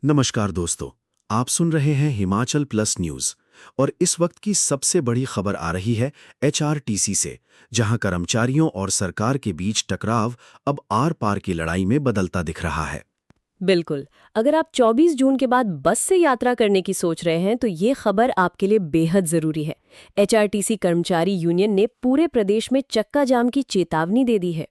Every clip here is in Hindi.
नमस्कार दोस्तों, आप सुन रहे हैं हिमाचल प्लस न्यूज और इस वक्त की सबसे बड़ी खबर आ रही है एचआरटीसी से, जहां कर्मचारियों और सरकार के बीच टकराव अब आर पार की लड़ाई में बदलता दिख रहा है। बिल्कुल। अगर आप 24 जून के बाद बस से यात्रा करने की सोच रहे हैं तो ये खबर आपके लिए बेहद ज़रूरी है। एचआरटीसी कर्मचारी यूनियन ने पूरे प्रदेश में चक्का जाम की चेतावनी दे दी है।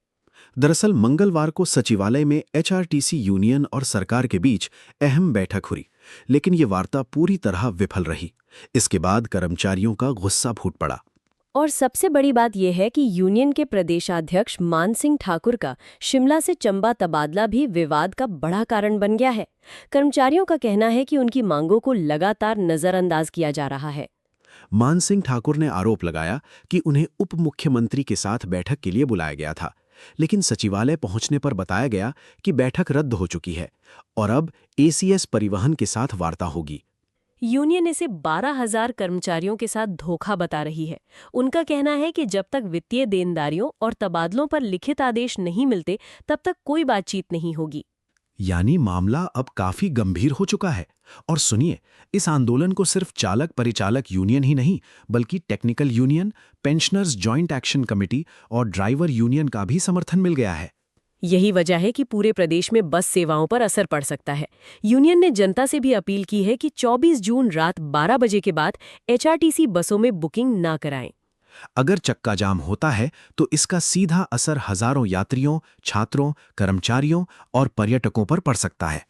दरअसल मंगलवार को सचिवालय में एचआरटीसी यूनियन और सरकार के बीच अहम बैठक हुई, लेकिन ये वार्ता पूरी तरह विफल रही। इसके बाद कर्मचारियों का गुस्सा फूट पड़ा। और सबसे बड़ी बात यह है कि यूनियन के प्रदेशाध्यक्ष मान सिंह ठाकुर का शिमला से चंबा तबादला भी विवाद का बड़ा कारण बन गया है। कर्मचारियों का कहना है कि उनकी मांगों को लगातार नज़रअंदाज किया जा रहा है। मान सिंह ठाकुर ने आरोप लगाया कि उन्हें उप मुख्यमंत्री के साथ बैठक के लिए बुलाया गया था, लेकिन सचिवालय पहुंचने पर बताया गया कि बैठक रद्द हो चुकी है और अब एसीएस परिवहन के साथ वार्ता होगी। यूनियन इसे 12,000 कर्मचारियों के साथ धोखा बता रही है। उनका कहना है कि जब तक वित्तीय देनदारियों और तबादलों पर लिखित आदेश नहीं मिलते, तब तक कोई बातचीत नहीं होगी। यानी मामला अब काफी गंभीर हो चुका है। और सुनिए, इस आंदोलन को सिर्फ चालक परिचालक यूनियन ही नहीं, बल्कि technical union, pensioners joint action committee और ड्राइवर यूनियन का भी समर्थन मिल गया है। यही वजह है कि पूरे प्रदेश में बस सेवाओं पर असर पड़ सकता है। यूनियन ने जनता से भी अपील की है कि 24 जून रात 12 बजे के बाद एचआरटीसी बसों में बुकिंग ना कराएं। अगर चक्का जाम होता है तो इसका सीधा असर हजारों यात्रियों, छात्रों, कर्मचारियों और पर्यटकों पर पड़ सकता है।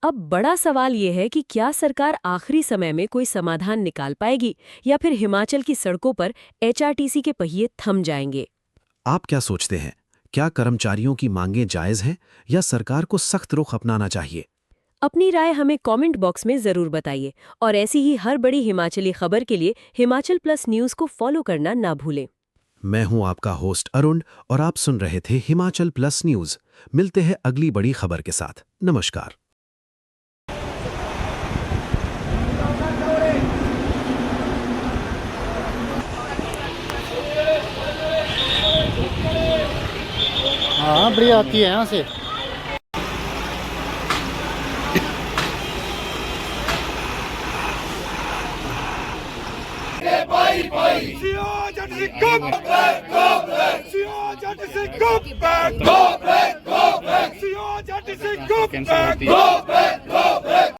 अब बड़ा सवाल ये है कि क्या सरकार आखिरी समय में कोई समाधान निकाल पाएगी या फिर हिमाचल की सड़कों पर एचआरटीसी के पहिए थम जाएंगे। आप क्या सोचते हैं? क्या कर्मचारियों की मांगें जायज हैं या सरकार को सख्त रुख अपनाना चाहिए? अपनी राय हमें कमेंट बॉक्स में जरूर बताइए और ऐसी ही हर बड़ी हिमाचली खबर के लिए हिमाचल प्लस न्यूज को फॉलो करना ना भूलें। मैं हूं आपका होस्ट अरुण और आप सुन रहे थे हिमाचल प्लस न्यूज। मिलते हैं अगली बड़ी खबर के साथ। नमस्कार। हाँ बढ़िया आती है यहाँ से।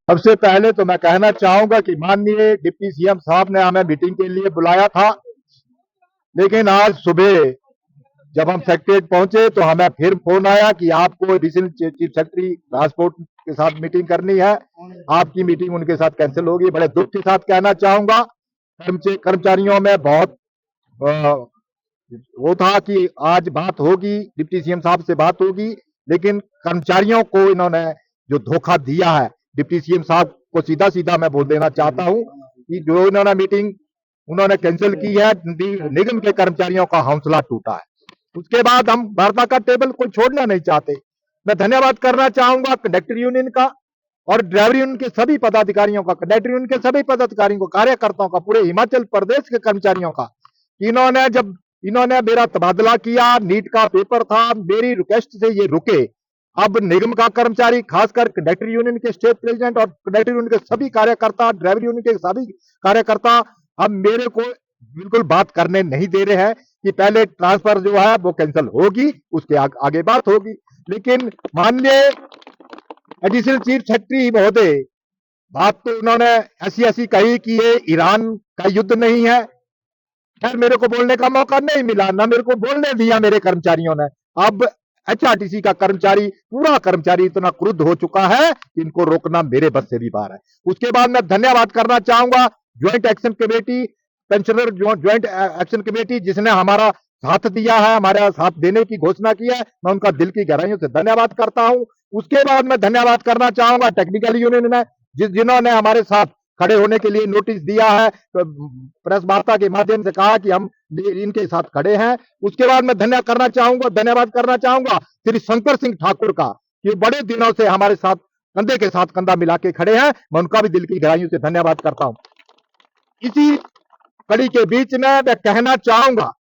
सबसे पहले तो मैं कहना चाहूंगा कि माननीय डिप्टी सीएम साहब ने हमें मीटिंग के लिए बुलाया था, लेकिन आज सुबह जब हम सेक्रेटरीट पहुंचे तो हमें फिर फोन आया कि आपको एडिशनल चीफ सेक्रेटरी ट्रांसपोर्ट के साथ मीटिंग करनी है, आपकी मीटिंग उनके साथ कैंसिल होगी। बड़े दुख के साथ कहना चाहूंगा, कर्मचारियों में बहुत वो था कि आज बात होगी, डिप्टी सीएम साहब से बात होगी, लेकिन कर्मचारियों को इन्होंने जो धोखा दिया है, डिप्टी सीएम साहब को सीधा सीधा मैं बोल देना चाहता हूं कि जो इन्होंने मीटिंग उन्होंने कैंसिल की है, निगम के कर्मचारियों का हौसला टूटा है। उसके बाद हम वार्ता का टेबल कोई छोड़ना नहीं चाहते। मैं धन्यवाद करना चाहूंगा कंडक्टर यूनियन का और ड्राइवर यूनियन के सभी पदाधिकारियों का, कंडक्टर यूनियन के सभी पदाधिकारियों को, कार्यकर्ताओं का, पूरे हिमाचल प्रदेश के कर्मचारियों का। इन्होंने मेरा तबादला किया, नीट का पेपर था, मेरी रिक्वेस्ट से ये रुके। अब निगम का कर्मचारी, खासकर कंडक्टर यूनियन के स्टेट प्रेसिडेंट और कंडक्टर यूनियन के सभी कार्यकर्ता, ड्राइवर यूनियन के सभी कार्यकर्ता अब मेरे को बिल्कुल बात करने नहीं दे रहे हैं कि पहले ट्रांसफर जो है वो कैंसिल होगी, उसके आगे बात होगी। लेकिन माननीय एडिशनल चीफ सेक्रेटरी महोदय, बात तो उन्होंने ऐसी ऐसी कही कि ये ईरान का युद्ध नहीं है। खैर मेरे को बोलने का मौका नहीं मिला, ना मेरे को बोलने दिया मेरे कर्मचारियों ने। अब एचआरटीसी का कर्मचारी, पूरा कर्मचारी इतना क्रुद्ध हो चुका है कि इनको रोकना मेरे बस से भी बाहर है। उसके बाद मैं धन्यवाद करना चाहूंगा joint action committee, pensioner joint action committee, जिसने हमारा साथ दिया है, हमारा साथ देने की घोषणा की है। मैं उनका दिल की गहराइयों से धन्यवाद करता हूं। उसके बाद मैं धन्यवाद करना चाहूंगा टेक्निकल यूनियन ने, जिन्होंने हमारे साथ खड़े होने के लिए नोटिस दिया है, तो प्रेस वार्ता के माध्यम से कहा कि हम इनके साथ खड़े हैं। उसके बाद मैं धन्यवाद करना चाहूंगा श्री शंकर सिंह ठाकुर का, कि बड़े दिनों से हमारे साथ कंधे के साथ कंधा मिला के खड़े हैं। मैं उनका भी दिल की गहराइयों से धन्यवाद करता हूं। इसी कड़ी के बीच में मैं कहना चाहूंगा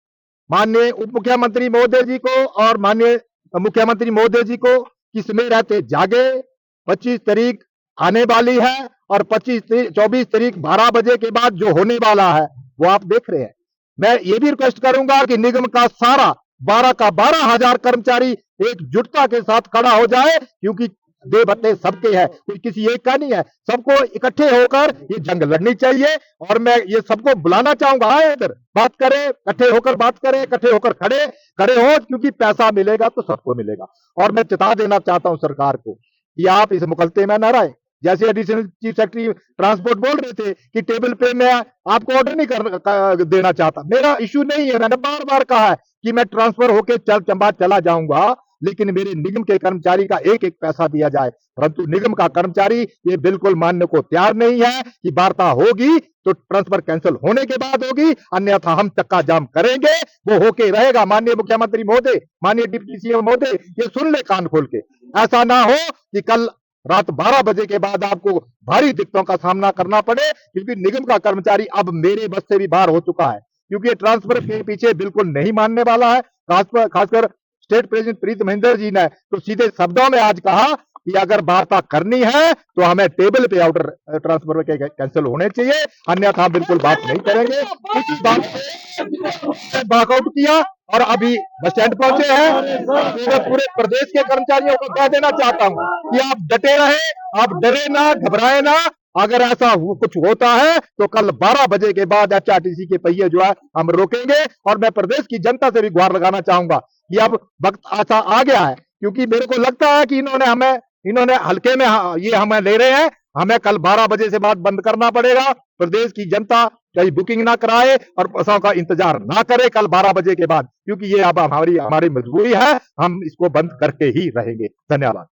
माननीय उप मुख्यमंत्री महोदय जी को और माननीय मुख्यमंत्री महोदय जी को, किसमें रहते जागे, 25 तारीख आने वाली है और 24 तारीख 12 बजे के बाद जो होने वाला है वो आप देख रहे हैं। मैं ये भी रिक्वेस्ट करूंगा कि निगम का सारा 12 का 12,000 कर्मचारी एकजुटता के साथ खड़ा हो जाए, क्योंकि दे भत्ते सबके हैं, कोई किसी एक का नहीं है। सबको इकट्ठे होकर ये जंग लड़नी चाहिए और मैं ये सबको बुलाना चाहूंगा, आए इधर बात करें, इकट्ठे होकर बात करें, इकट्ठे होकर खड़े हो, क्योंकि पैसा मिलेगा तो सबको मिलेगा। और मैं चेता देना चाहता हूं सरकार को कि आप इस मुकलते में न रहे। जैसे एडिशनल चीफ सेक्रेटरी ट्रांसपोर्ट बोल रहे थे कि टेबल पे मैं आपको ऑर्डर नहीं देना चाहता, मेरा इश्यू नहीं है। मैंने बार बार कहा है कि मैं ट्रांसफर होकर चंबा चला जाऊंगा, लेकिन मेरे निगम के कर्मचारी का एक एक पैसा दिया जाए। परंतु निगम का कर्मचारी ये बिल्कुल मानने को तैयार नहीं है कि वार्ता होगी तो ट्रांसफर कैंसिल होने के बाद होगी, अन्यथा हम चक्का जाम करेंगे। वो होके रहेगा। माननीय मुख्यमंत्री महोदय, माननीय डिप्टी सीएम महोदय, ये सुन ले कान खोल के। ऐसा ना हो कि कल रात 12 बजे के बाद आपको भारी दिक्कतों का सामना करना पड़े, क्योंकि निगम का कर्मचारी अब मेरे बस से भी बाहर हो चुका है, क्योंकि ये ट्रांसफर के पीछे बिल्कुल नहीं मानने वाला है। खासकर स्टेट प्रेसिडेंट प्रीत महेंद्र जी ने तो सीधे शब्दों में आज कहा कि अगर वार्ता करनी है तो हमें टेबल पे ऑर्डर ट्रांसफर के कैंसिल होने चाहिए, अन्यथा हम बिल्कुल बात नहीं करेंगे। इसी बात से वॉकआउट किया और अभी बस स्टैंड पहुंचे हैं। मैं पूरे प्रदेश के कर्मचारियों को कह देना चाहता हूं कि आप डटे रहे, आप डरे ना, घबराए ना। अगर ऐसा कुछ होता है तो कल 12 बजे के बाद एचआरटीसी के पहिए जो है हम रोकेंगे। और मैं प्रदेश की जनता से भी गुहार लगाना चाहूंगा कि अब वक्त ऐसा आ गया है, क्योंकि मेरे को लगता है कि इन्होंने हल्के में ये हमें ले रहे हैं। हमें कल 12 बजे से बाद बंद करना पड़ेगा। प्रदेश की जनता कहीं बुकिंग ना कराए और बसों का इंतजार ना करे कल 12 बजे के बाद, क्योंकि ये अब हमारी मजबूरी है। हम इसको बंद करके ही रहेंगे। धन्यवाद।